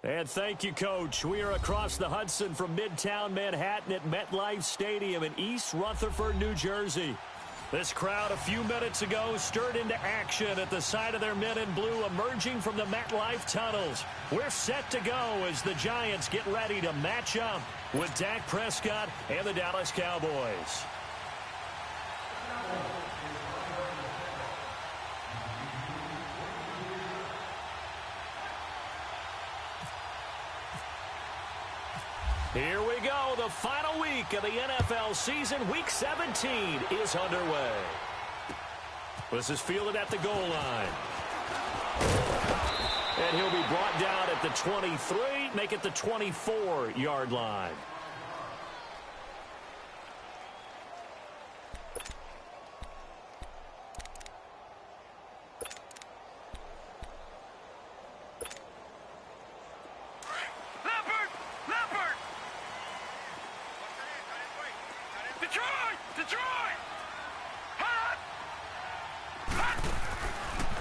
And thank you, Coach. We are across the Hudson from Midtown Manhattan at MetLife Stadium in East Rutherford, New Jersey. This crowd a few minutes ago stirred into action at the side of their men in blue emerging from the MetLife tunnels. We're set to go as the Giants get ready to match up with Dak Prescott and the Dallas Cowboys. Here we go. The final week of the NFL season. Week 17 is underway. This is fielded at the goal line. And he'll be brought down at the 23, make it the 24-yard line.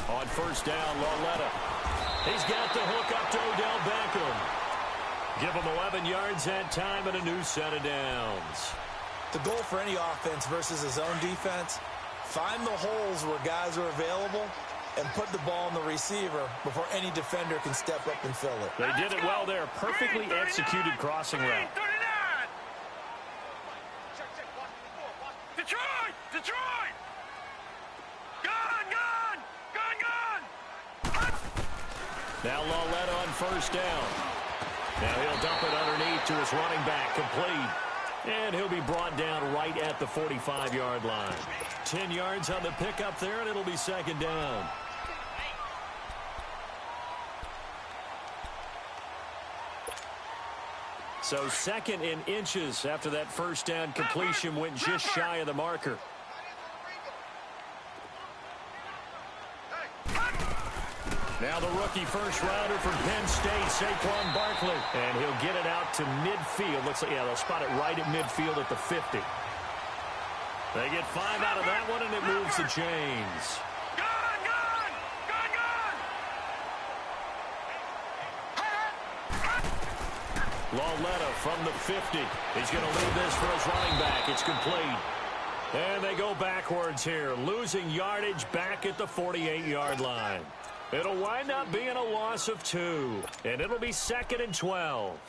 On first down, Lauletta. He's got the hook up to Odell Beckham. Give him 11 yards that time and a new set of downs. The goal for any offense versus his own defense, find the holes where guys are available and put the ball on the receiver before any defender can step up and fill it. They did it well there. Perfectly executed crossing route. Detroit! Now Lauletta on first down. Now he'll dump it underneath to his running back, complete. And he'll be brought down right at the 45-yard line. 10 yards on the pickup there, and it'll be second down. So second in inches after that first down completion went just shy of the marker. Now the rookie first-rounder from Penn State, Saquon Barkley. And he'll get it out to midfield. Looks like, yeah, they'll spot it right at midfield at the 50. They get 5 out of that one, and it moves the chains. Lauletta from the 50. He's going to leave this for his running back. It's complete. And they go backwards here, losing yardage back at the 48-yard line. It'll wind up being a loss of 2, and it'll be second and 12.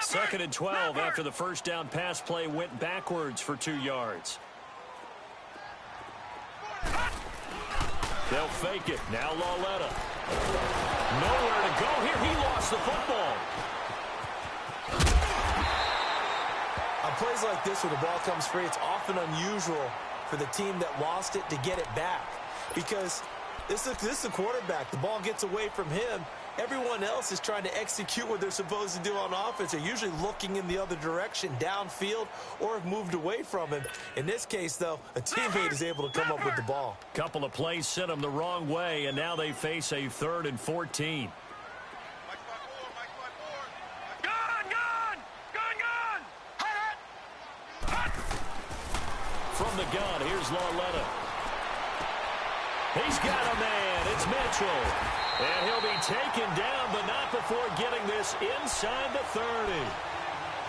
Second and 12 after the first down pass play went backwards for 2 yards. They'll fake it. Now Lauletta. Nowhere to go here. He lost the football. On plays like this where the ball comes free, it's often unusual for the team that lost it to get it back. Because this is the quarterback. The ball gets away from him. Everyone else is trying to execute what they're supposed to do on offense. They're usually looking in the other direction, downfield, or have moved away from him. In this case, though, a teammate is able to come up with the ball. Couple of plays sent them the wrong way, and now they face a 3rd and 14. From the gun, here's Lauletta. He's got a man. It's Mitchell. And he'll be taken down, but not before getting this inside the 30.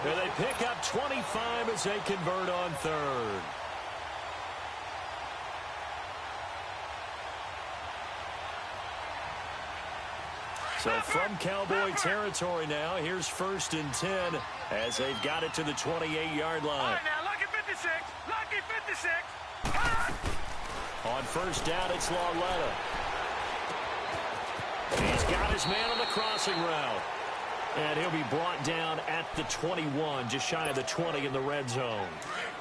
And they pick up 25 as they convert on 3rd. So from Cowboy territory now, here's 1st and 10 as they've got it to the 28-yard line. All right, now, lucky 56. Lucky 56. On first down, it's Lauletta. He's got his man on the crossing route. And he'll be brought down at the 21, just shy of the 20 in the red zone.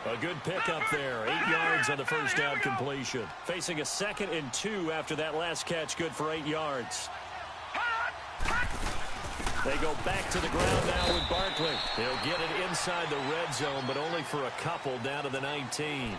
A good pickup there. 8 yards on the first down completion. Facing a 2nd and 2 after that last catch, good for 8 yards. They go back to the ground now with Barkley. He'll get it inside the red zone, but only for a couple down to the 19.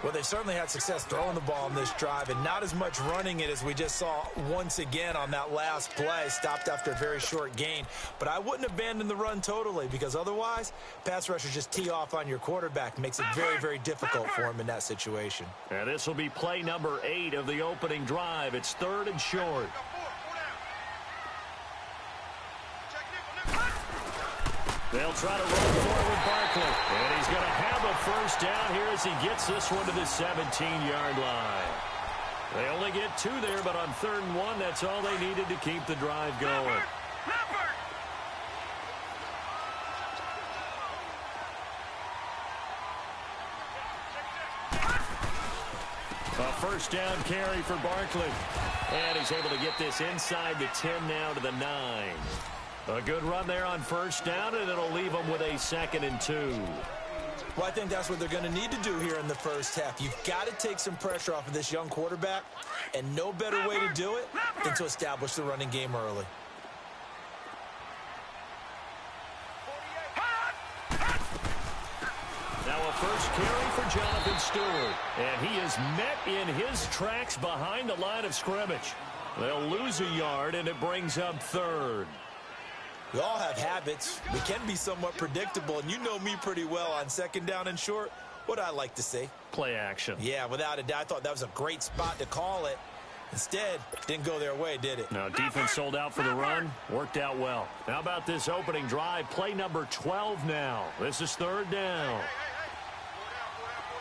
Well, they certainly had success throwing the ball in this drive and not as much running it as we just saw once again on that last play. Stopped after a very short gain. But I wouldn't abandon the run totally because otherwise, pass rushers just tee off on your quarterback. Makes it very, very difficult for him in that situation. And this will be play number 8 of the opening drive. It's 3rd and short. They'll try to run forward with Barkley. And he's going to have a first down here as he gets this one to the 17-yard line. They only get 2 there, but on 3rd and 1, that's all they needed to keep the drive going. A first down carry for Barkley. And he's able to get this inside the 10 now to the 9. A good run there on first down, and it'll leave them with a 2nd and 2. Well, I think that's what they're going to need to do here in the first half. You've got to take some pressure off of this young quarterback, and no better way to do it than to establish the running game early. Now a first carry for Jonathan Stewart, and he is met in his tracks behind the line of scrimmage. They'll lose a yard, and it brings up 3rd. We all have habits. We can be somewhat predictable, and you know me pretty well on 2nd down and short. What I like to say? Play action. Yeah, without a doubt. I thought that was a great spot to call it. Instead, didn't go their way, did it? Now, defense sold out for the run. Worked out well. How about this opening drive? Play number 12 now. This is 3rd down.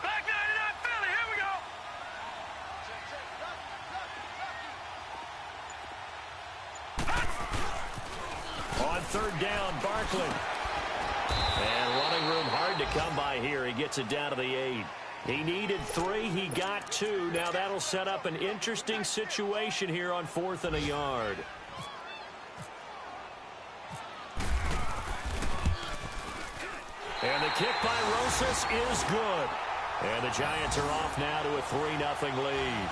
Back 99 Philly, here we go. On 3rd down, Barkley. And running room hard to come by here. He gets it down to the 8. He needed 3. He got 2. Now that'll set up an interesting situation here on 4th and a yard. And the kick by Rosas is good. And the Giants are off now to a 3-0 lead.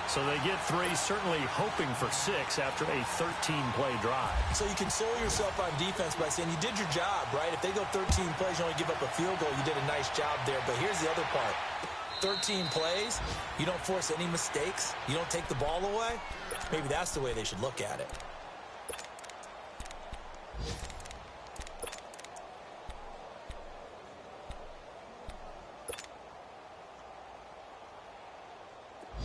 So they get 3, certainly hoping for 6 after a 13-play drive. So you console yourself on defense by saying you did your job, right? If they go 13 plays, you only give up a field goal, you did a nice job there. But here's the other part. 13 plays, you don't force any mistakes, you don't take the ball away. Maybe that's the way they should look at it.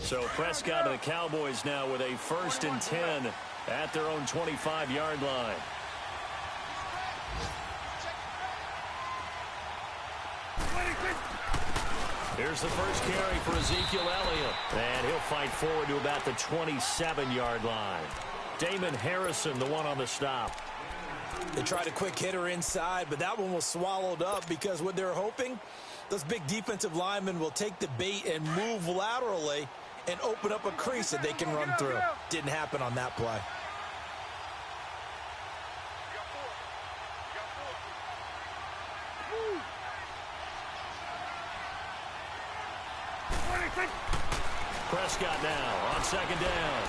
So Prescott and the Cowboys now with a 1st and 10 at their own 25-yard line. Here's the first carry for Ezekiel Elliott. And he'll fight forward to about the 27-yard line. Damon Harrison, the one on the stop. They tried a quick hitter inside, but that one was swallowed up because what they're hoping, those big defensive linemen will take the bait and move laterally and open up a crease that they can run through. Didn't happen on that play. Prescott now on 2nd down.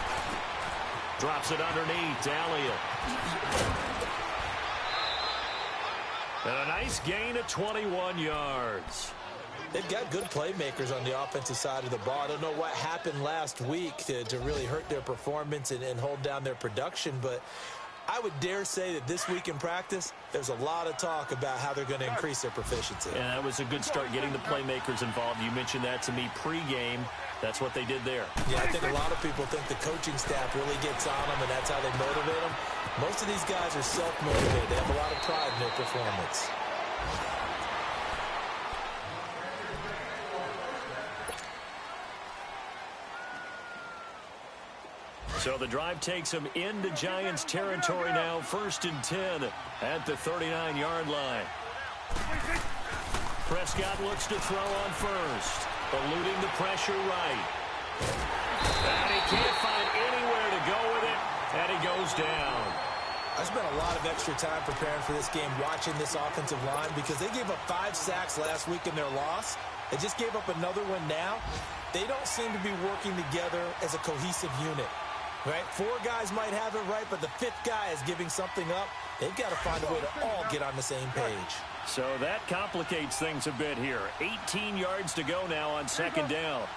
Drops it underneath to Elliott. And a nice gain of 21 yards. They've got good playmakers on the offensive side of the ball. I don't know what happened last week to really hurt their performance and hold down their production, but I would dare say that this week in practice, there's a lot of talk about how they're going to increase their proficiency. And that was a good start getting the playmakers involved. You mentioned that to me pregame. That's what they did there. Yeah, I think a lot of people think the coaching staff really gets on them, and that's how they motivate them. Most of these guys are self-motivated. They have a lot of pride in their performance. So the drive takes them into Giants territory now. 1st and 10 at the 39-yard line. Prescott looks to throw on first. Eluding the pressure right. And he can't find anywhere to go with it. And he goes down. I spent a lot of extra time preparing for this game, watching this offensive line, because they gave up 5 sacks last week in their loss. They just gave up another one now. They don't seem to be working together as a cohesive unit. Right? 4 guys might have it right, but the 5th guy is giving something up. They've got to find a way to all get on the same page. So that complicates things a bit here. 18 yards to go now on second down.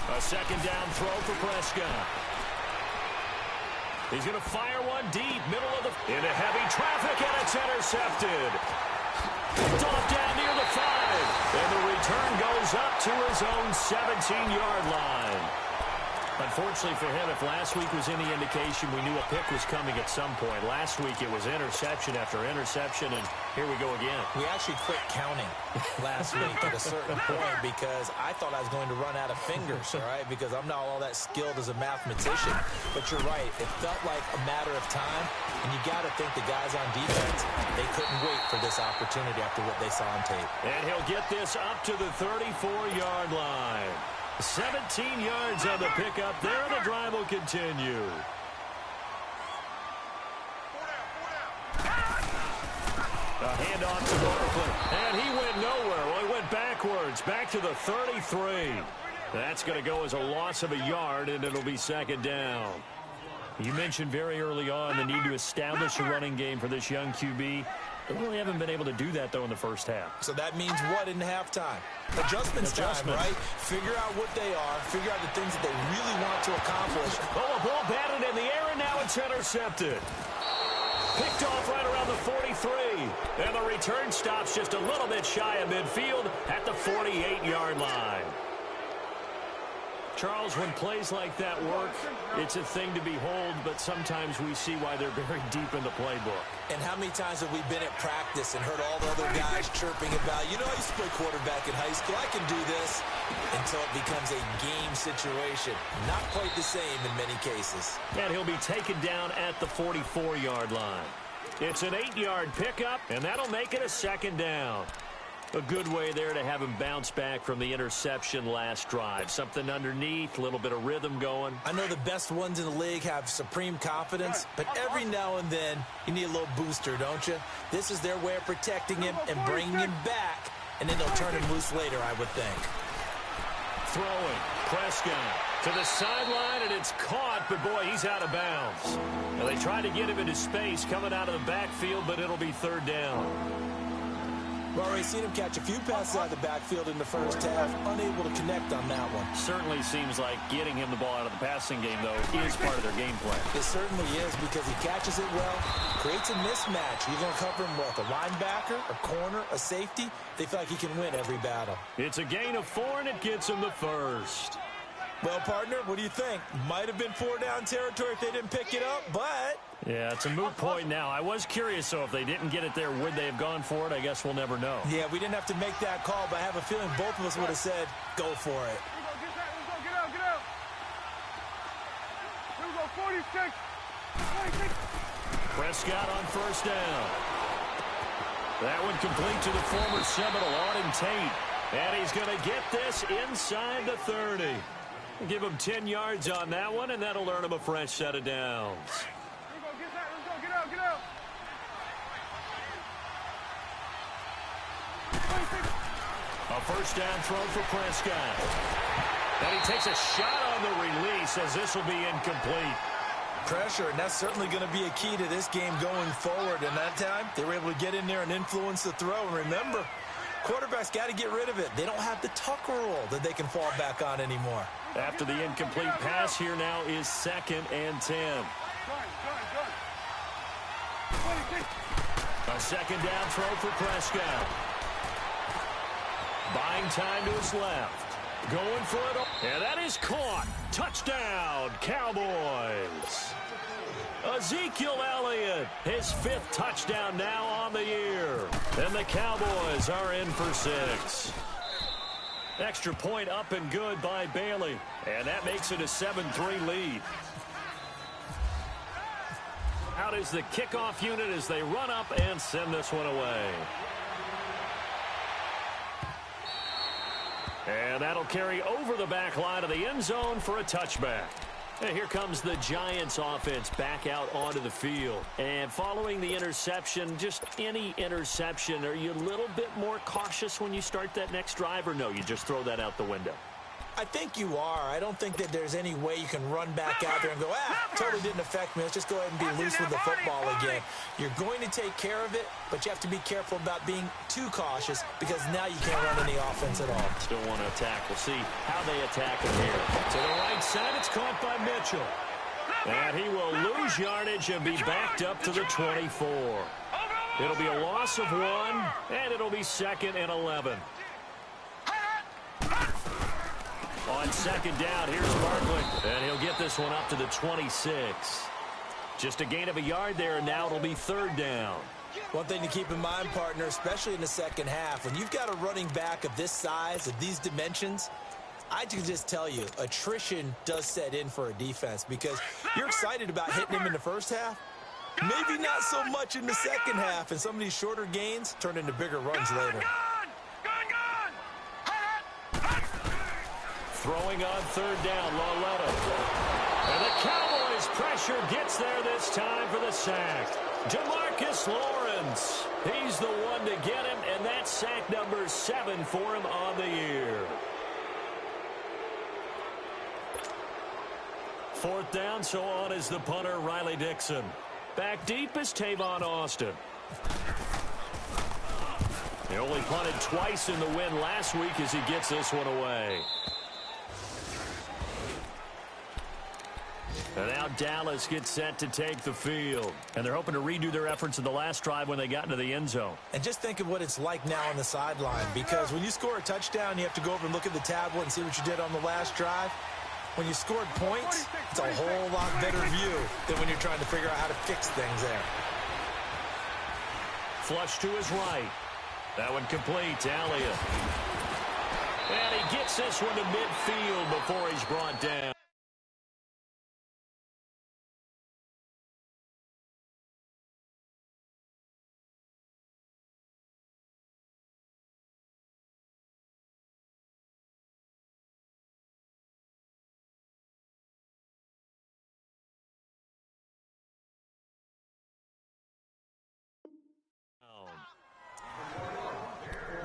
A second down throw for Prescott. He's going to fire one deep, middle of the... into heavy traffic, and it's intercepted. Picked off down near the 5. And the return goes up to his own 17-yard line. Unfortunately for him, if last week was any indication, we knew a pick was coming at some point. Last week it was interception after interception, and here we go again. We actually quit counting last week at a certain point because I thought I was going to run out of fingers, all right, because I'm not all that skilled as a mathematician. But you're right. It felt like a matter of time, and you got to think the guys on defense, they couldn't wait for this opportunity after what they saw on tape. And he'll get this up to the 34-yard line. 17 yards on the pickup there, and the drive will continue. A handoff to Barkley, and he went nowhere. Well, he went backwards, back to the 33. That's going to go as a loss of a yard, and it'll be second down. You mentioned very early on the need to establish a running game for this young QB. They really haven't been able to do that, though, in the first half. So that means what in halftime? Adjustment time, right? Figure out what they are. Figure out the things that they really want to accomplish. Oh, a ball batted in the air, and now it's intercepted. Picked off right around the 43. And the return stops just a little bit shy of midfield at the 48-yard line. Charles, when plays like that work, it's a thing to behold, but sometimes we see why they're very deep in the playbook. And how many times have we been at practice and heard all the other guys chirping about, you know, I used to play quarterback in high school, I can do this, until it becomes a game situation. Not quite the same in many cases. And he'll be taken down at the 44-yard line. It's an 8-yard pickup, and that'll make it a second down. A good way there to have him bounce back from the interception last drive. Something underneath, a little bit of rhythm going. I know the best ones in the league have supreme confidence, but every now and then you need a little booster, don't you? This is their way of protecting him and bringing him back, and then they'll turn him loose later, I would think. Throwing, Prescott to the sideline, and it's caught, but boy, he's out of bounds. Now, they tried to get him into space coming out of the backfield, but it'll be third down. We've already seen him catch a few passes out of the backfield in the first half, unable to connect on that one. Certainly seems like getting him the ball out of the passing game, though, is part of their game plan. It certainly is because he catches it well, creates a mismatch. You're going to cover him with a linebacker, a corner, a safety. They feel like he can win every battle. It's a gain of 4, and it gets him the first. Well, partner, what do you think? Might have been 4-down territory if they didn't pick it up, but... Yeah, it's a moot point now. I was curious, so if they didn't get it there, would they have gone for it? I guess we'll never know. Yeah, we didn't have to make that call, but I have a feeling both of us would have said, go for it. Get out. Here we go, 46. Prescott on first down. That one complete to the former Seminole, Auden Tate. And he's going to get this inside the 30. Give him 10 yards on that one, and that'll earn him a fresh set of downs. Get out. A first down throw for Prescott. And he takes a shot on the release as this will be incomplete. Pressure, and that's certainly going to be a key to this game going forward. And that time, they were able to get in there and influence the throw. And remember, quarterbacks got to get rid of it. They don't have the Tucker rule that they can fall back on anymore. After the incomplete pass, here now is 2nd and 10. A second down throw for Prescott. Buying time to his left. Going for it. And that is caught. Touchdown, Cowboys. Ezekiel Elliott, his 5th touchdown now on the year. And the Cowboys are in for 6. Extra point up and good by Bailey. And that makes it a 7-3 lead. Out is the kickoff unit as they run up and send this one away. And that'll carry over the back line of the end zone for a touchback. And here comes the Giants offense back out onto the field. And following the interception, just any interception, are you a little bit more cautious when you start that next drive, or no, you just throw that out the window? I think you are. I don't think that there's any way you can run back out there and go, totally didn't affect me. Let's just go ahead and be loose with the football again. You're going to take care of it, but you have to be careful about being too cautious because now you can't run any offense at all. Still want to attack. We'll see how they attack him here. To the right side, it's caught by Mitchell. And he will lose yardage and be backed up to the 24. It'll be a loss of 1, and it'll be 2nd and 11. On second down, here's Barkley. And he'll get this one up to the 26. Just a gain of a yard there, and now it'll be 3rd down. One thing to keep in mind, partner, especially in the second half, when you've got a running back of this size, of these dimensions, I can just tell you, attrition does set in for a defense because you're excited about hitting him in the first half. Maybe not so much in the second half, and some of these shorter gains turn into bigger runs later. Throwing on 3rd down, Lauletta. And the Cowboys' pressure gets there this time for the sack. Demarcus Lawrence. He's the one to get him, and that's sack number 7 for him on the year. 4th down, so on is the punter, Riley Dixon. Back deep is Tavon Austin. He only punted twice in the win last week as he gets this one away. And now Dallas gets set to take the field. And they're hoping to redo their efforts in the last drive when they got into the end zone. And just think of what it's like now on the sideline, because when you score a touchdown, you have to go over and look at the tablet and see what you did on the last drive. When you scored points, it's a whole lot better view than when you're trying to figure out how to fix things there. Flush to his right. That one complete to Elliott. And he gets this one to midfield before he's brought down.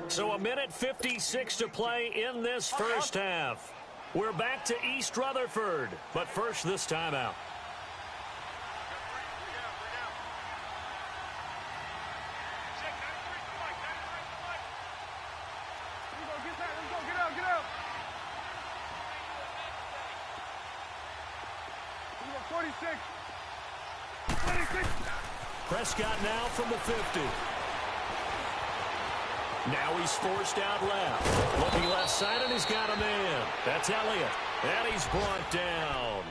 So 1:56 to play in this first half. We're back to East Rutherford, but first this timeout. Get out. 46. Prescott now from the 50. Now he's forced out left. Looking left side, and he's got a man. That's Elliott. And he's brought down.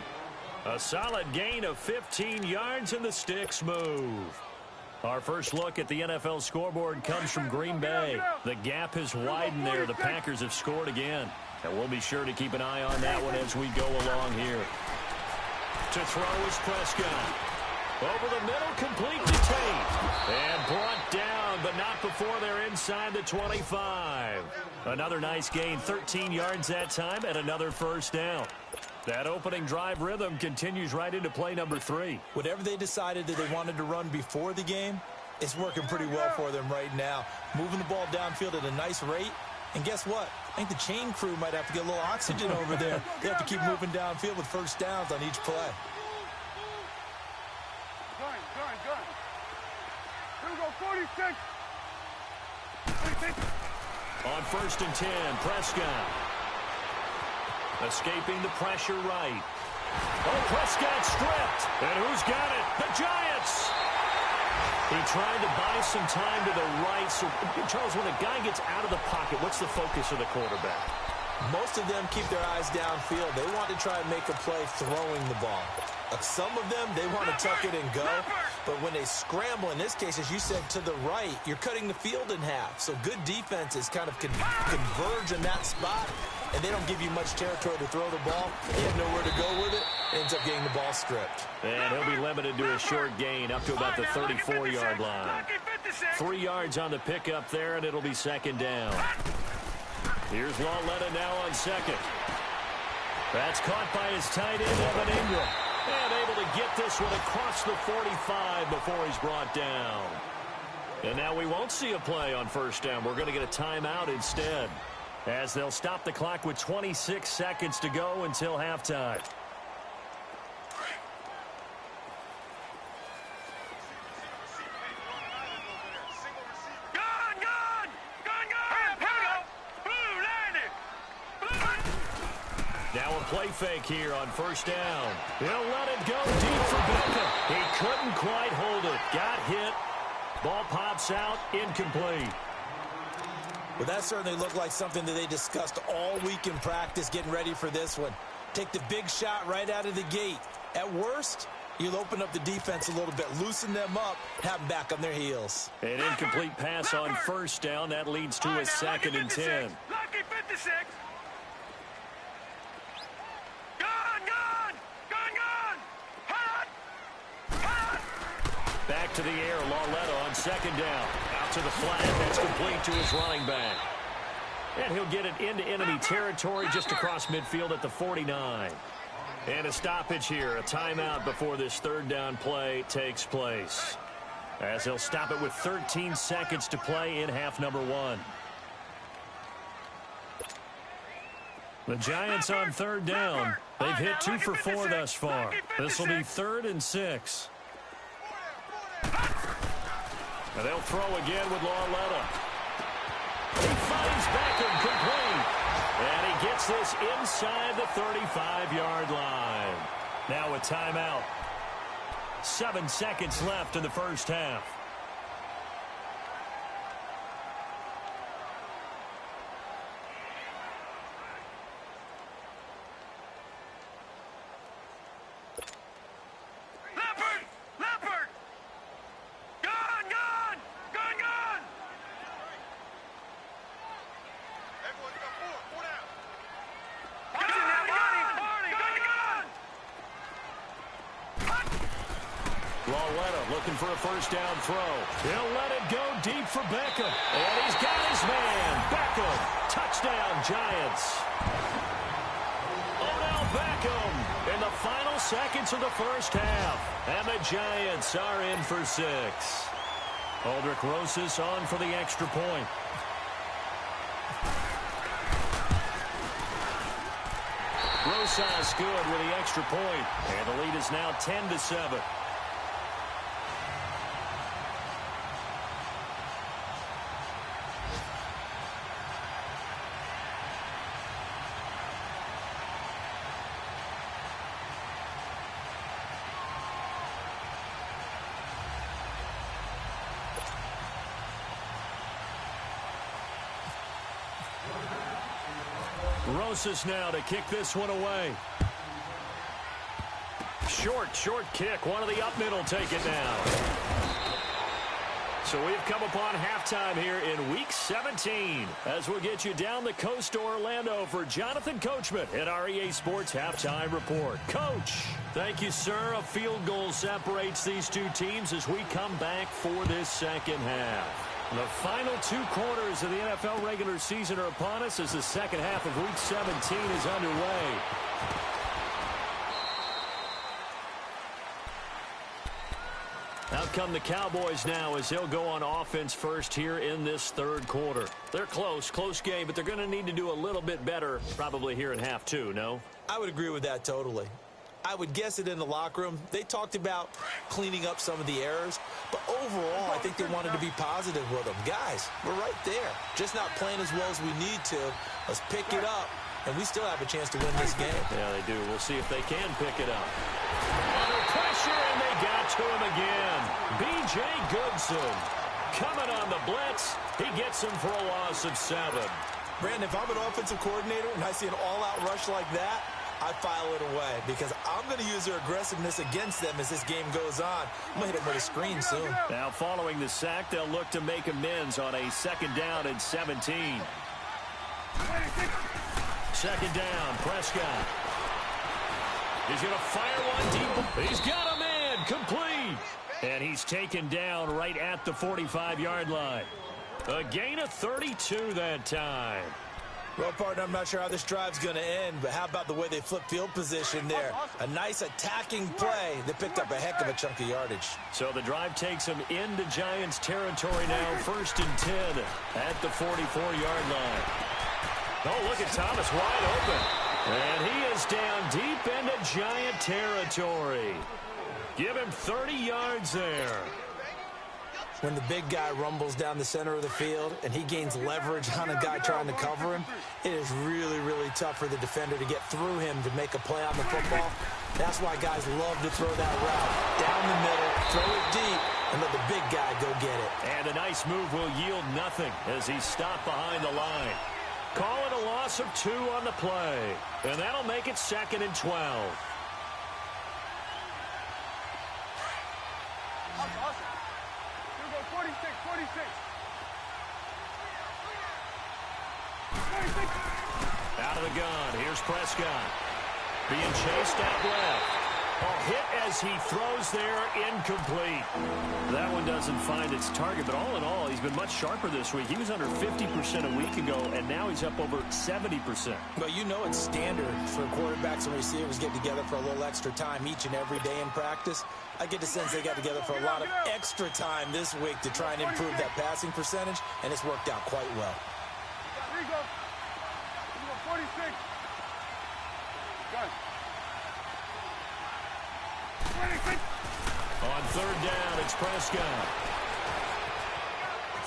A solid gain of 15 yards, and the sticks move. Our first look at the NFL scoreboard comes from Green Bay. The gap has widened there. The Packers have scored again. And we'll be sure to keep an eye on that one as we go along here. To throw is Prescott. Over the middle, complete to Tate. And brought down, but not before they're inside the 25. Another nice gain, 13 yards that time, and another first down. That opening drive rhythm continues right into play number 3. Whatever they decided that they wanted to run before the game, it's working pretty well for them right now. Moving the ball downfield at a nice rate. And guess what? I think the chain crew might have to get a little oxygen over there. They have to keep moving downfield with first downs on each play. Gun. Here we go, 46. On 1st and 10, Prescott. Escaping the pressure right. Oh, Prescott stripped. And who's got it? The Giants. He tried to buy some time to the right. So, Charles, when a guy gets out of the pocket, what's the focus of the quarterback? Most of them keep their eyes downfield. They want to try and make a play throwing the ball. Some of them, they want to tuck it and go. But when they scramble, in this case, as you said, to the right, you're cutting the field in half. So good defenses kind of converge in that spot, and they don't give you much territory to throw the ball. They have nowhere to go with it. Ends up getting the ball stripped. And he'll be limited to a short gain up to about the 34-yard line. 3 yards on the pickup there, and it'll be 2nd down. Here's Lauletta now on 2nd. That's caught by his tight end, Evan Ingram. And able to get this one across the 45 before he's brought down. And now we won't see a play on first down. We're going to get a timeout instead, as they'll stop the clock with 26 seconds to go until halftime. Now a play fake here on first down. He'll let it go deep for Beckham. He couldn't quite hold it. Got hit. Ball pops out, incomplete. Well, that certainly looked like something that they discussed all week in practice getting ready for this one. Take the big shot right out of the gate. At worst, you'll open up the defense a little bit, loosen them up, have them back on their heels. An incomplete pass on first down. That leads to a second and 10. Lucky 56. Back to the air, Lauletta on second down. Out to the flat, that's complete to his running back. And he'll get it into enemy territory just across midfield at the 49. And a stoppage here, a timeout before this third down play takes place, as he'll stop it with 13 seconds to play in half number 1. The Giants on third down. They've hit 2 for 4 thus far. This will be 3rd and 6. And they'll throw again with Lauletta. He finds Beckham complete. And he gets this inside the 35-yard line. Now a timeout. 7 seconds left in the first half. Looking for a first down throw. He'll let it go deep for Beckham. And he's got his man. Beckham. Touchdown, Giants. Odell Beckham in the final seconds of the first half. And the Giants are in for 6. Aldrich Rosas on for the extra point. Rosas good with the extra point. And the lead is now 10-7. Rosas now to kick this one away. Short kick. One of the up middle take it now. So we've come upon halftime here in Week 17 as we'll get you down the coast to Orlando for Jonathan Coachman at our EA Sports Halftime Report. Coach, thank you, sir. A field goal separates these two teams as we come back for this second half. The final 2 quarters of the NFL regular season are upon us as the second half of Week 17 is underway. Out come the Cowboys now as they'll go on offense first here in this third quarter. They're close game, but they're going to need to do a little bit better probably here in half 2, no? I would agree with that totally. I would guess it in the locker room. They talked about cleaning up some of the errors, but overall, I think they wanted to be positive with them. Guys, we're right there. Just not playing as well as we need to. Let's pick it up, and we still have a chance to win this game. Yeah, they do. We'll see if they can pick it up. Under pressure, and they got to him again. B.J. Goodson coming on the blitz. He gets him for a loss of 7. Brandon, if I'm an offensive coordinator and I see an all-out rush like that, I file it away because I'm going to use their aggressiveness against them as this game goes on. I'm going to hit them with a screen soon. Now, following the sack, they'll look to make amends on a second down and 17. Second down, Prescott. He's going to fire one deep. He's got a man, complete. And he's taken down right at the 45-yard line. A gain of 32 that time. Well, partner, I'm not sure how this drive's going to end, but how about the way they flip field position there? A nice attacking play that picked up a heck of a chunk of yardage. So the drive takes them into Giants territory now, 1st and 10 at the 44-yard line. Oh, look at Thomas wide open. And he is down deep into Giant territory. Give him 30 yards there. When the big guy rumbles down the center of the field and he gains leverage on a guy trying to cover him, it is really, really tough for the defender to get through him to make a play on the football. That's why guys love to throw that route. Down the middle, throw it deep, and let the big guy go get it. And a nice move will yield nothing as he's stopped behind the line. Call it a loss of 2 on the play. And that'll make it 2nd and 12. Awesome. 46, 46. 46. Out of the gun. Here's Prescott. Being chased out left. A hit as he throws there, incomplete. That one doesn't find its target, but all in all, he's been much sharper this week. He was under 50% a week ago, and now he's up over 70%. Well, you know it's standard for quarterbacks and receivers get together for a little extra time each and every day in practice. I get the sense they got together for a lot of extra time this week to try and improve that passing percentage, and it's worked out quite well. Here you go. Here you go, 46. Gun. 26. On 3rd down, it's Prescott.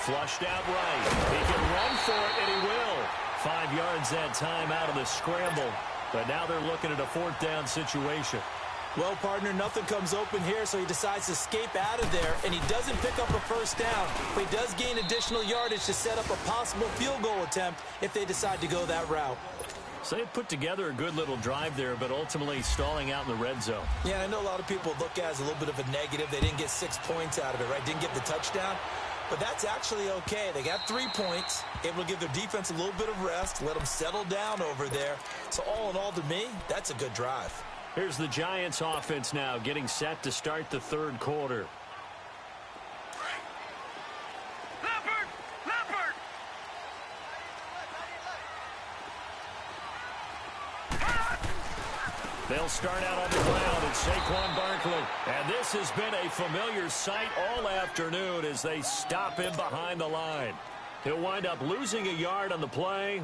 Flushed out right. He can run for it, and he will. 5 yards that time out of the scramble. But now they're looking at a 4th down situation. Well, partner, nothing comes open here, so he decides to escape out of there, and he doesn't pick up a 1st down, but he does gain additional yardage to set up a possible field goal attempt if they decide to go that route. So they put together a good little drive there, but ultimately stalling out in the red zone. Yeah, I know a lot of people look at it as a little bit of a negative. They didn't get 6 points out of it, right? Didn't get the touchdown. But that's actually okay. They got 3 points, able to give their defense a little bit of rest, let them settle down over there. So all in all, to me, that's a good drive. Here's the Giants offense now getting set to start the 3rd quarter. They'll start out on the ground. It's Saquon Barkley. And this has been a familiar sight all afternoon as they stop him behind the line. He'll wind up losing a yard on the play,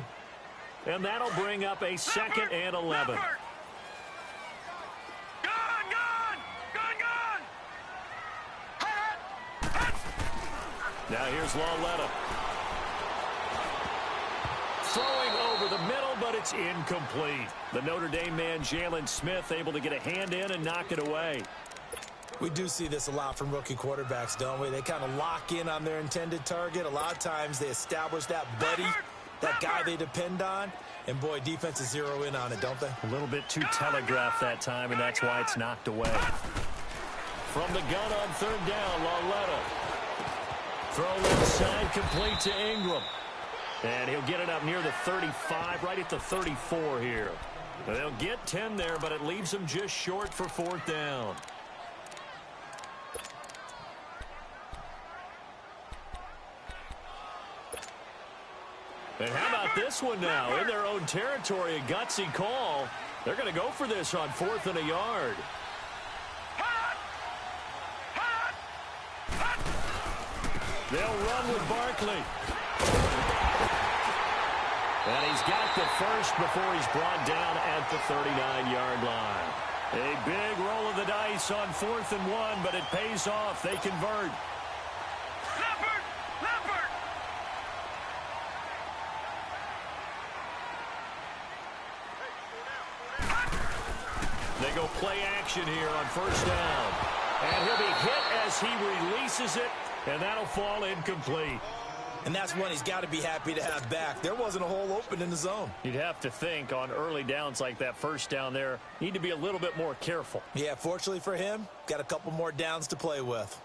and that'll bring up a 2nd and 11. Now here's Lawletta. Throwing over the middle, but it's incomplete. The Notre Dame man, Jalen Smith, able to get a hand in and knock it away. We do see this a lot from rookie quarterbacks, don't we? They kind of lock in on their intended target. A lot of times they establish that buddy, that guy they depend on, and boy, defenses zero in on it, don't they? A little bit too telegraphed that time, and that's why it's knocked away. From the gun on 3rd down, Lawletta. Throw left side, complete to Ingram. And he'll get it up near the 35, right at the 34 here. They'll get 10 there, but it leaves them just short for 4th down. And how about this one now? In their own territory, a gutsy call. They're going to go for this on 4th and a yard. They'll run with Barkley. And he's got the first before he's brought down at the 39-yard line. A big roll of the dice on 4th and 1, but it pays off. They convert. They go play action here on 1st down. And he'll be hit as he releases it, and that'll fall incomplete. And that's one he's got to be happy to have back. There wasn't a hole open in the zone. You'd have to think on early downs like that 1st down there, need to be a little bit more careful. Yeah, fortunately for him, got a couple more downs to play with.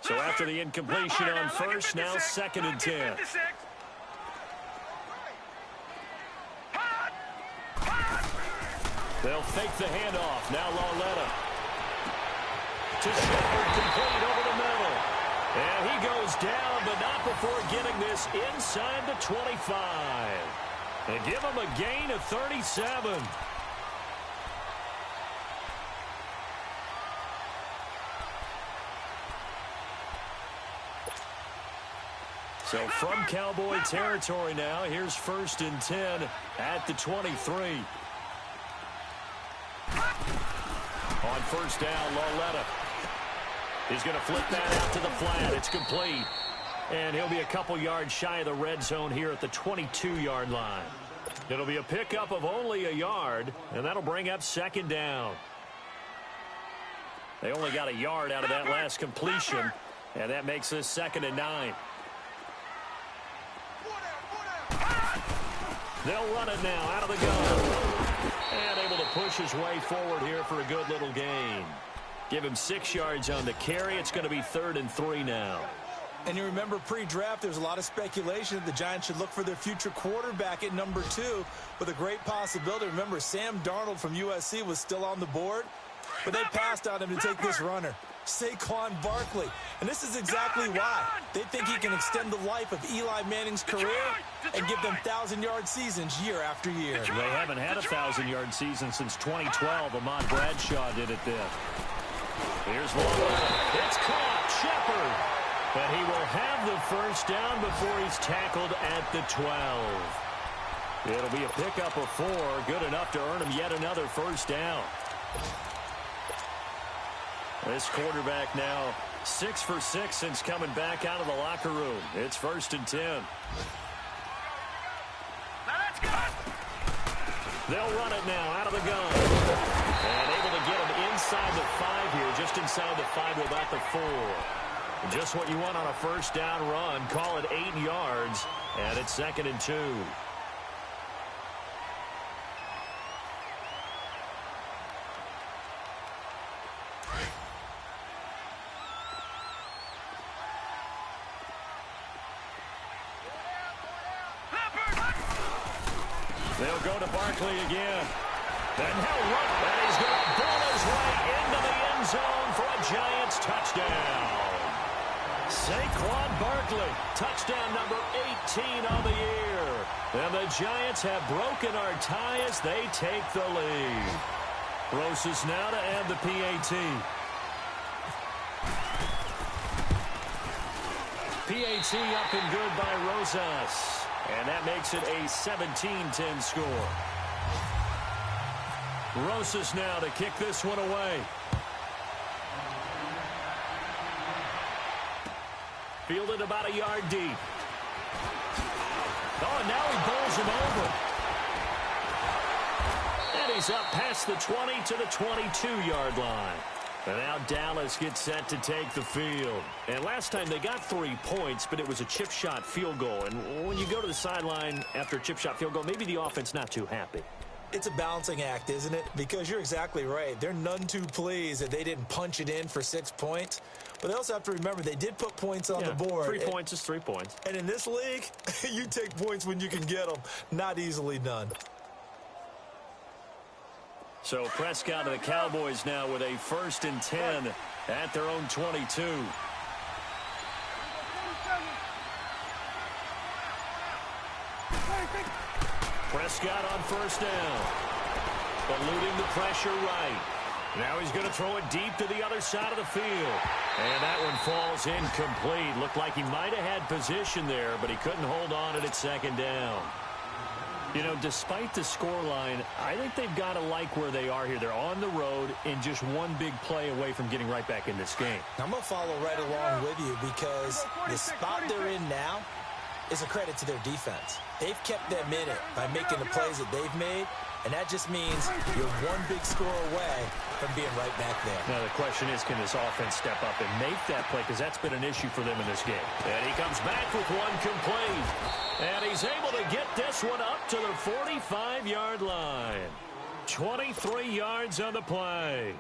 So after the incompletion on 1st, now 2nd and 10. They'll fake the handoff. Now Lawletta. To Shepard, complete over the middle. And he goes down, but not before getting this inside the 25. And give him a gain of 37. So from Cowboy territory now, here's 1st and 10 at the 23. On 1st down, Loletta. He's going to flip that out to the flat. It's complete. And he'll be a couple yards shy of the red zone here at the 22-yard line. It'll be a pickup of only a yard, and that'll bring up 2nd down. They only got a yard out of that last completion, and that makes this 2nd and 9. They'll run it now out of the gun. And able to push his way forward here for a good little gain. Give him 6 yards on the carry. It's going to be 3rd and 3 now. And you remember pre-draft, there's a lot of speculation that the Giants should look for their future quarterback at number 2 with a great possibility. Remember, Sam Darnold from USC was still on the board, but they passed on him to take this runner, Saquon Barkley. And this is exactly why. They think he can extend the life of Eli Manning's career and give them 1,000-yard seasons year after year. They haven't had a 1,000-yard season since 2012. Ahmad Bradshaw did it then. Here's Loletta. It's caught. Shepard. But he will have the 1st down before he's tackled at the 12. It'll be a pickup of 4. Good enough to earn him yet another 1st down. This quarterback now 6 for 6 since coming back out of the locker room. It's 1st and 10. They'll run it now out of the gun. And able to get him inside the 5 here, just inside the 5 without the 4. Just what you want on a 1st down run. Call it 8 yards, and it's 2nd and 2. They'll go to Barkley again. And he'll run, and he's going to ball his way into the end zone for a Giants touchdown. Saquon Barkley, touchdown number 18 on the year. And the Giants have broken our tie as they take the lead. Rosas now to add the PAT. PAT up and good by Rosas. And that makes it a 17-10 score. Rosas now to kick this one away. Fielded about a yard deep. Oh, and now he bowls him over. And he's up past the 20 to the 22-yard line. And now Dallas gets set to take the field. And last time they got 3 points, but it was a chip shot field goal. And when you go to the sideline after a chip shot field goal, maybe the offense not too happy. It's a balancing act, isn't it? Because you're exactly right. They're none too pleased that they didn't punch it in for 6 points. But they also have to remember they did put points on the board. 3 points is 3 points. And in this league, you take points when you can get them. Not easily done. So Prescott of the Cowboys now with a 1st and 10 at their own 22. Prescott on 1st down. Eluding the pressure right. Now he's going to throw it deep to the other side of the field. And that one falls incomplete. Looked like he might have had position there, but he couldn't hold on it at 2nd down. You know, despite the scoreline, I think they've got to like where they are here. They're on the road and just one big play away from getting right back in this game. I'm going to follow right along with you because the spot they're in now is a credit to their defense. They've kept them in it by making the plays that they've made, and that just means you're one big score away from being right back there. Now the question is, can this offense step up and make that play? Because that's been an issue for them in this game. And he comes back with one complete. And he's able to get this one up to the 45-yard line. 23 yards on the play.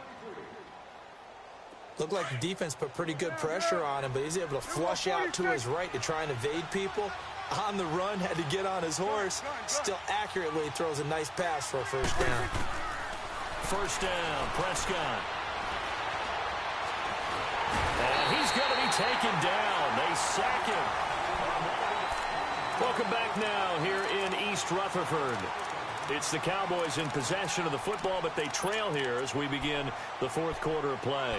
Looked like the defense put pretty good pressure on him, but he's able to flush out to his right to try and evade people. On the run, had to get on his horse. Still accurately throws a nice pass for a 1st down. 1st down, Prescott. And he's going to be taken down. They sack him. Welcome back now here in East Rutherford. It's the Cowboys in possession of the football, but they trail here as we begin the fourth quarter of play.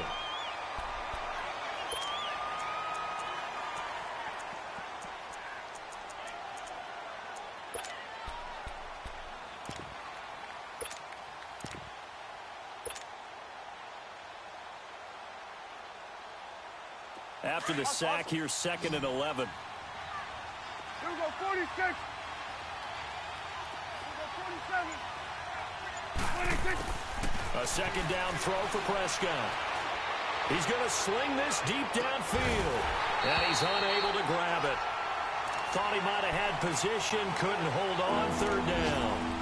After the sack, here's 2nd and 11. Here we go, 46. Here we go, 47. 26. A second down throw for Prescott. He's going to sling this deep downfield. And he's unable to grab it. Thought he might have had position, couldn't hold on, 3rd down.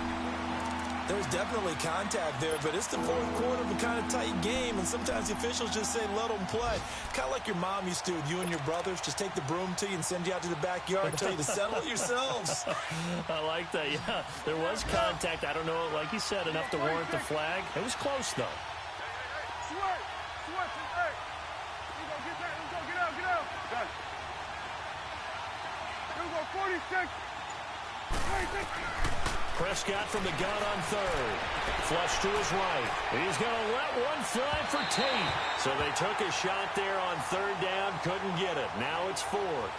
There's definitely contact there, but it's the fourth quarter of a kind of tight game, and sometimes the officials just say, let them play. Kind of like your mom used to with you and your brothers. Just take the broom to you and send you out to the backyard and tell you to settle it yourselves. I like that, yeah. There was contact. I don't know, like you said, enough to warrant the flag. It was close, though. Sweat. Hey. Get that. Let's go. Get out. Done. Here we go, 46. 26. Prescott from the gun on 3rd. Flush to his right. He's going to let one fly for Tate. So they took a shot there on 3rd down, couldn't get it. Now it's 4th.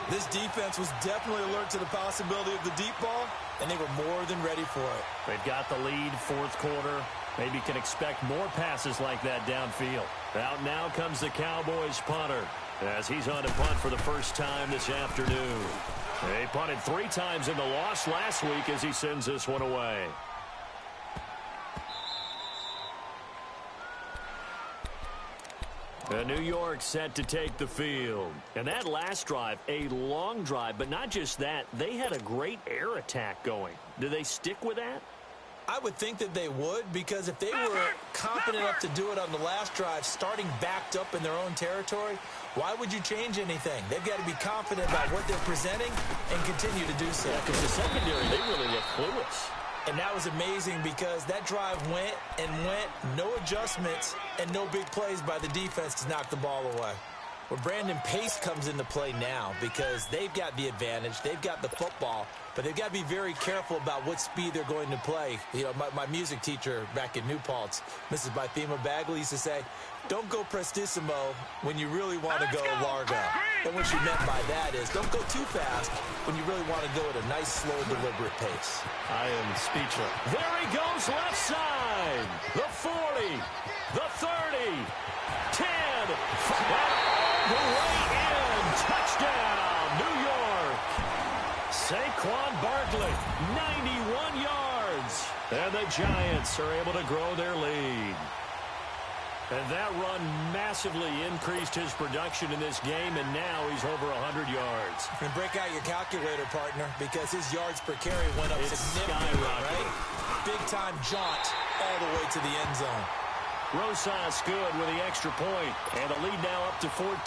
This defense was definitely alert to the possibility of the deep ball, and they were more than ready for it. They've got the lead, fourth quarter. Maybe can expect more passes like that downfield. Out now comes the Cowboys punter as he's on to punt for the first time this afternoon. They punted 3 times in the loss last week as he sends this one away. New York set to take the field. And that last drive, a long drive, but not just that. They had a great air attack going. Do they stick with that? I would think that they would, because if they were confident enough to do it on the last drive, starting backed up in their own territory, why would you change anything? They've got to be confident about what they're presenting and continue to do so. Yeah, because the secondary, they really look clueless. And that was amazing because that drive went, no adjustments, and no big plays by the defense to knock the ball away. Well, Brandon, pace comes into play now because they've got the advantage. They've got the football, but they've got to be very careful about what speed they're going to play. You know, my music teacher back in New Paltz, Mrs. Bythema Bagley, used to say, don't go prestissimo when you really want to go largo. And what she meant by that is don't go too fast when you really want to go at a nice, slow, deliberate pace. I am speechless. There he goes left side. The 40, the 30, 10, all the way in. Touchdown, New York. Saquon Barkley, 91 yards. And the Giants are able to grow their lead. And that run massively increased his production in this game, and now he's over 100 yards. And break out your calculator, partner, because his yards per carry went up significantly, right? Big-time jaunt all the way to the end zone. Rosas good with the extra point, and the lead now up to 14.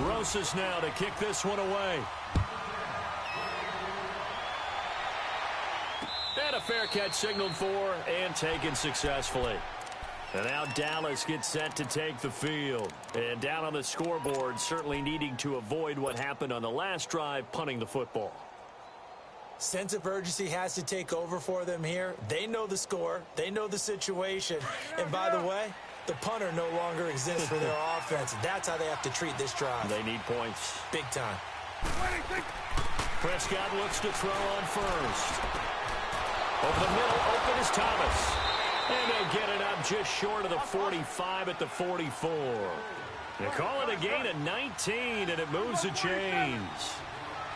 Rosas now to kick this one away. And a fair catch signaled for and taken successfully. And now Dallas gets set to take the field. And down on the scoreboard, certainly needing to avoid what happened on the last drive, punting the football. Sense of urgency has to take over for them here. They know the score. They know the situation. And by the way, the punter no longer exists for their offense. That's how they have to treat this drive. They need points. Big time. Prescott looks to throw on first. Over the middle, open is Thomas. And they'll get it up just short of the 45 at the 44. They call it a gain of 19, and it moves the chains.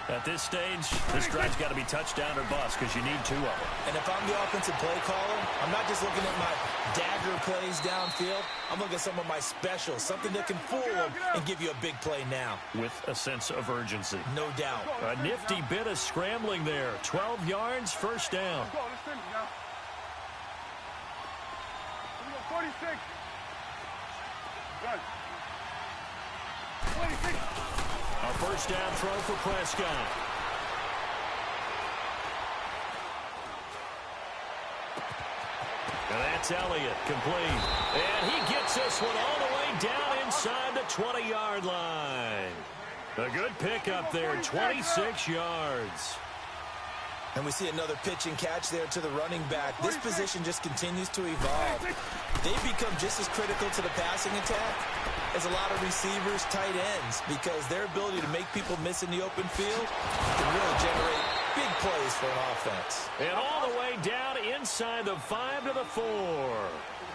At this stage, this drive's got to be touchdown or bust because you need 2 of them. And if I'm the offensive play caller, I'm not just looking at my dagger plays downfield. I'm looking at some of my specials, something that can fool them and give you a big play now. With a sense of urgency. No doubt. A nifty bit of scrambling there. 12 yards, first down. Let's go. Let's finish now. Here we go, 46. Done. 26. A first down throw for Prescott. And that's Elliott, complete. And he gets this one all the way down inside the 20-yard line. A good pickup there, 26 yards. And we see another pitch and catch there to the running back. This position just continues to evolve. They've become just as critical to the passing attack as a lot of receivers, tight ends, because their ability to make people miss in the open field can really generate big plays for an offense. And all the way down inside the 5 to the 4.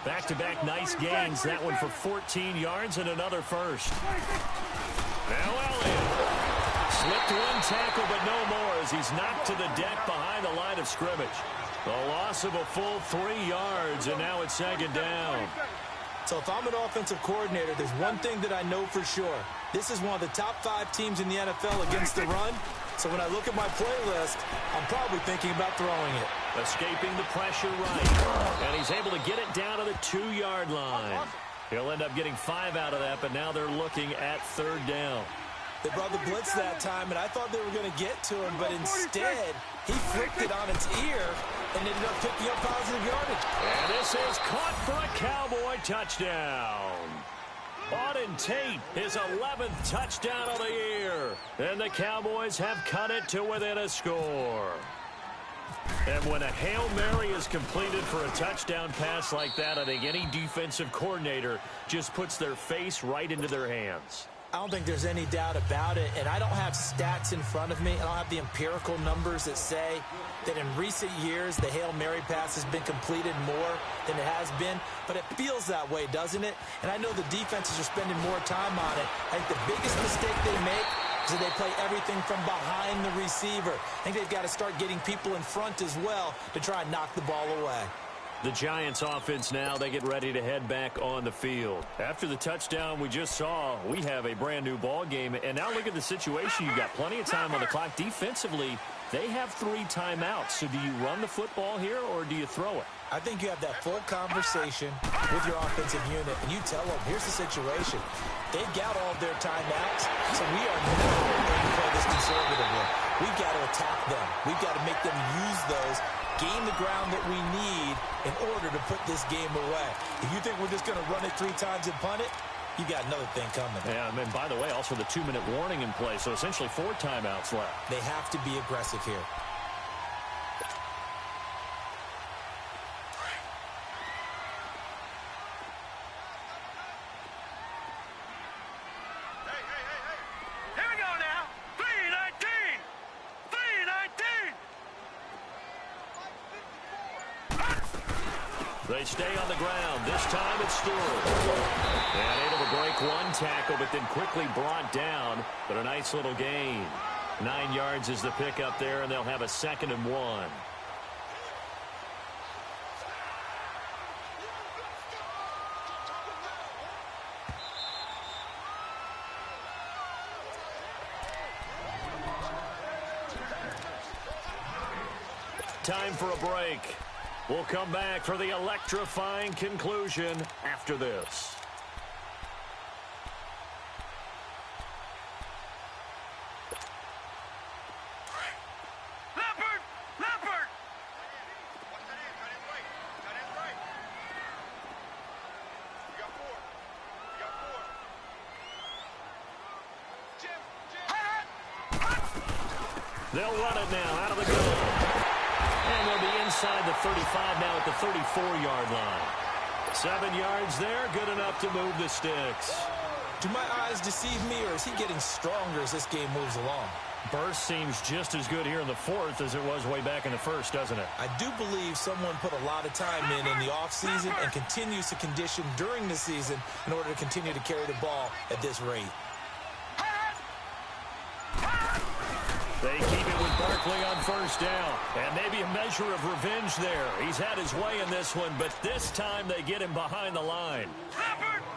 Back-to-back nice gains. That one for 14 yards and another first. Now Elliott. Slipped one tackle, but no more as he's knocked to the deck behind the line of scrimmage. A loss of a full 3 yards, and now it's second down. So if I'm an offensive coordinator, there's one thing that I know for sure. This is one of the top 5 teams in the NFL against the run. So when I look at my playlist, I'm probably thinking about throwing it. Escaping the pressure right. And he's able to get it down to the 2-yard line. He'll end up getting 5 out of that, but now they're looking at third down. They brought the blitz that time, and I thought they were going to get to him, but instead, he flipped it on its ear and ended up picking up positive yardage. And this is caught for a Cowboy touchdown. Auden Tate, his 11th touchdown of the year. And the Cowboys have cut it to within a score. And when a Hail Mary is completed for a touchdown pass like that, I think any defensive coordinator just puts their face right into their hands. I don't think there's any doubt about it, and I don't have stats in front of me. I don't have the empirical numbers that say that in recent years the Hail Mary pass has been completed more than it has been, but it feels that way, doesn't it? And I know the defenses are spending more time on it. I think the biggest mistake they make is that they play everything from behind the receiver. I think they've got to start getting people in front as well to try and knock the ball away. The Giants offense now, they get ready to head back on the field. After the touchdown we just saw, we have a brand new ball game. And now look at the situation. You've got plenty of time on the clock. Defensively, they have 3 timeouts. So do you run the football here or do you throw it? I think you have that full conversation with your offensive unit, and you tell them, here's the situation. They've got all of their timeouts, so we are not going to play this conservatively. We've got to attack them. We've got to make them use those, gain the ground that we need in order to put this game away. If you think we're just going to run it 3 times and punt it, you got another thing coming. Yeah, and by the way, also the 2-minute warning in play, so essentially 4 timeouts left. They have to be aggressive here. They stay on the ground. This time it's Stewart. And able to break one tackle, but then quickly brought down. But a nice little gain. 9 yards is the pickup there, and they'll have a 2nd and 1. Time for a break. We'll come back for the electrifying conclusion after this. Leopard! They'll run it now out of the gun. And they'll be inside the 35 now at the 34-yard line. 7 yards there, good enough to move the sticks. Do my eyes deceive me, or is he getting stronger as this game moves along? Burst seems just as good here in the 4th as it was way back in the 1st, doesn't it? I do believe someone put a lot of time in the offseason and continues to condition during the season in order to continue to carry the ball at this rate. They keep it with Barkley on first down. And maybe a measure of revenge there. He's had his way in this one, but this time they get him behind the line.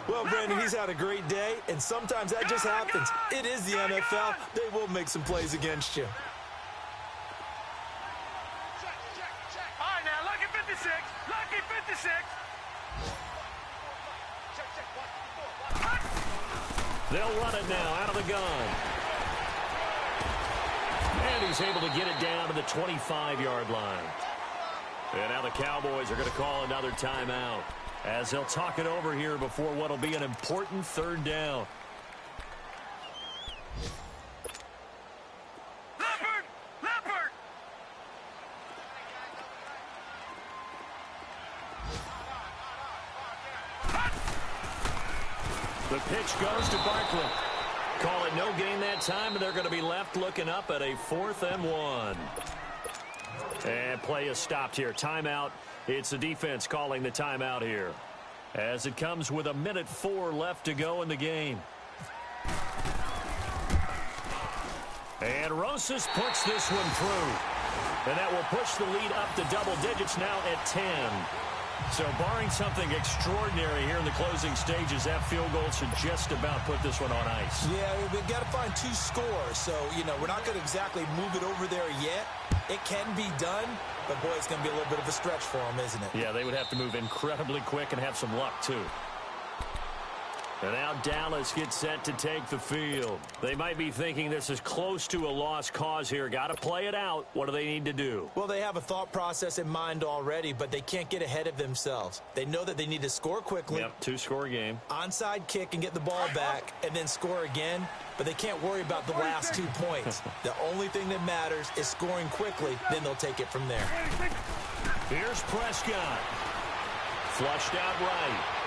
Well, Brandon, he's had a great day, and sometimes that just happens. It is the NFL. They will make some plays against you. All right, now, lucky 56. Lucky 56. They'll run it now out of the gun. And he's able to get it down to the 25-yard line. And now the Cowboys are going to call another timeout as they'll talk it over here before what will be an important third down. The pitch goes to Barkley. Call it no gain that time, and they're going to be left looking up at a 4th and 1. And play is stopped here. Timeout. It's the defense calling the timeout here, as it comes with 1:04 left to go in the game. And Rosas puts this one through. And that will push the lead up to double digits now at 10. So barring something extraordinary here in the closing stages, that field goal should just about put this one on ice. Yeah, we've got to find 2 scores. So, we're not going to exactly move it over there yet. It can be done, but, boy, it's going to be a little bit of a stretch for them, isn't it? Yeah, they would have to move incredibly quick and have some luck, too. And now Dallas gets set to take the field. They might be thinking this is close to a lost cause here. Got to play it out. What do they need to do? Well, they have a thought process in mind already, but they can't get ahead of themselves. They know that they need to score quickly. Yep, 2-score game. Onside kick and get the ball back and then score again, but they can't worry about the last 2 points. The only thing that matters is scoring quickly, then they'll take it from there. Here's Prescott. Flushed out right.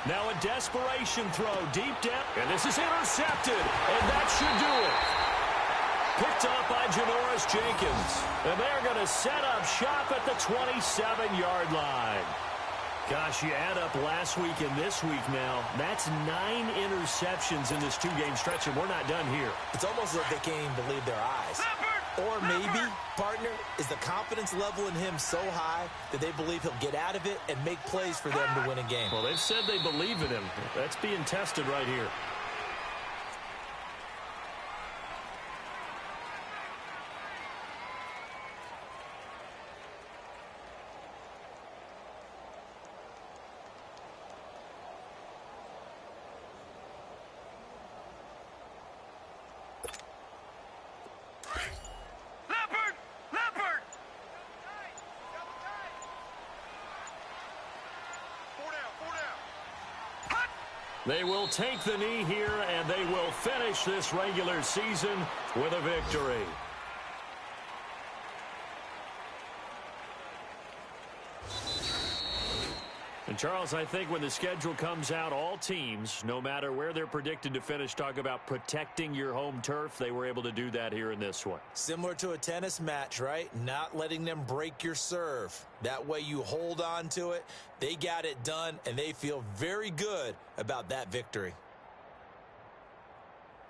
Now a desperation throw deep down. And this is intercepted. And that should do it. Picked up by Janoris Jenkins. And they're going to set up shop at the 27-yard line. Gosh, you add up last week and this week now. That's 9 interceptions in this 2-game stretch, and we're not done here. It's almost like they can't even believe their eyes. Or maybe, partner, is the confidence level in him so high that they believe he'll get out of it and make plays for them to win a game. Well, they've said they believe in him. That's being tested right here. They will take the knee here, and they will finish this regular season with a victory. And, Charles, I think when the schedule comes out, all teams, no matter where they're predicted to finish, talk about protecting your home turf. They were able to do that here in this one. Similar to a tennis match, right? Not letting them break your serve. That way you hold on to it. They got it done, and they feel very good about that victory.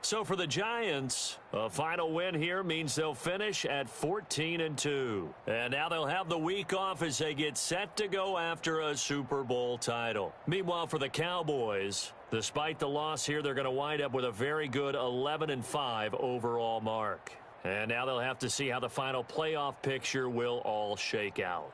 So for the Giants, a final win here means they'll finish at 14-2. And now they'll have the week off as they get set to go after a Super Bowl title. Meanwhile, for the Cowboys, despite the loss here, they're going to wind up with a very good 11-5 overall mark. And now they'll have to see how the final playoff picture will all shake out.